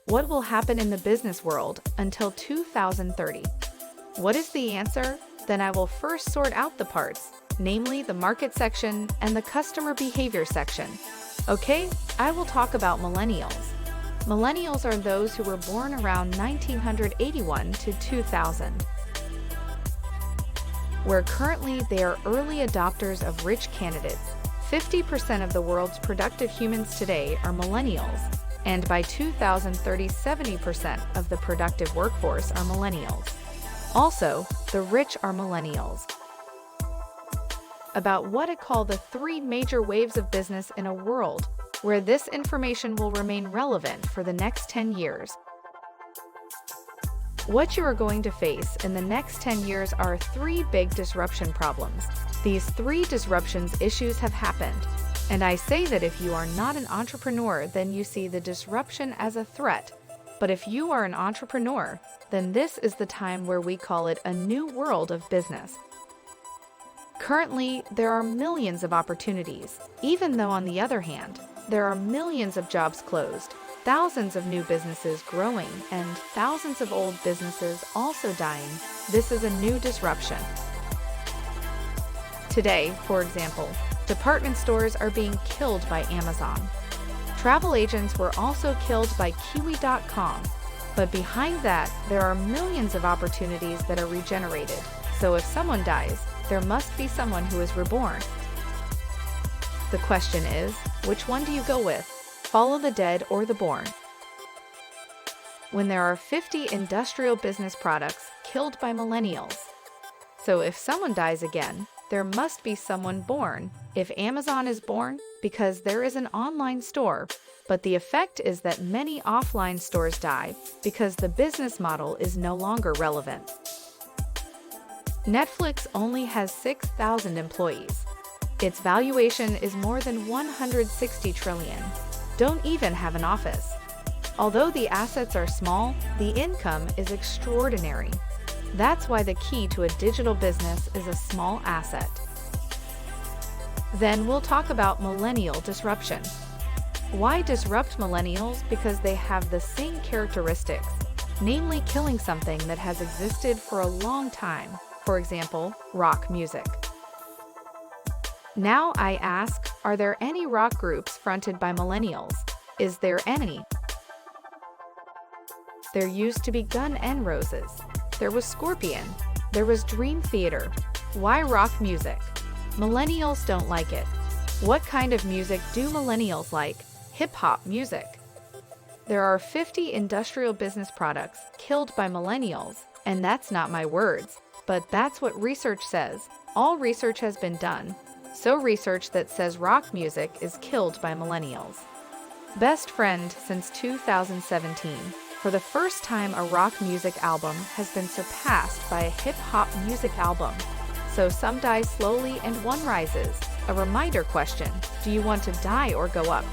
What will happen in the business world until 2030? What is the answer? Then I will first sort out the parts, namely the market section and the customer behavior section. Okay, I will talk about millennials. Millennials are those who were born around 1981 to 2000. Where currently they are early adopters of rich candidates. 50% of the world's productive humans today are millennials, and by 2030, 70% of the productive workforce are millennials. Also, the rich are millennials. About what I call the 3 major waves of business in a world where this information will remain relevant for the next 10 years. What you are going to face in the next 10 years are 3 big disruption problems. These 3 disruptions issues have happened, and I say that if you are not an entrepreneur, then you see the disruption as a threat. But if you are an entrepreneur, then this is the time where we call it a new world of business. Currently, there are millions of opportunities, even though on the other hand, there are millions of jobs closed, thousands of new businesses growing, and thousands of old businesses also dying. This is a new disruption. Today, for example, department stores are being killed by Amazon. Travel agents were also killed by Kiwi.com. But behind that, there are millions of opportunities that are regenerated. So if someone dies, there must be someone who is reborn. The question is, which one do you go with? Follow the dead or the born? When there are 50 industrial business products killed by millennials. So if someone dies again, there must be someone born. If Amazon is born, because there is an online store, but the effect is that many offline stores die because the business model is no longer relevant. Netflix only has 6,000 employees. Its valuation is more than 160 trillion. Don't even have an office. Although the assets are small, the income is extraordinary. That's why the key to a digital business is a small asset. Then we'll talk about millennial disruption. Why disrupt millennials? Because they have the same characteristics, namely killing something that has existed for a long time, for example, rock music. Now I ask, are there any rock groups fronted by millennials? Is there any? There used to be Guns N' Roses. There was Scorpion. There was Dream Theater. Why rock music? Millennials don't like it. What kind of music do millennials like? Hip-hop music. There are 50 industrial business products killed by millennials, and that's not my words, but that's what research says. All research has been done, so research that says rock music is killed by millennials. Best Friend since 2017. For the first time, a rock music album has been surpassed by a hip-hop music album. So some die slowly and one rises. A reminder question, do you want to die or go up?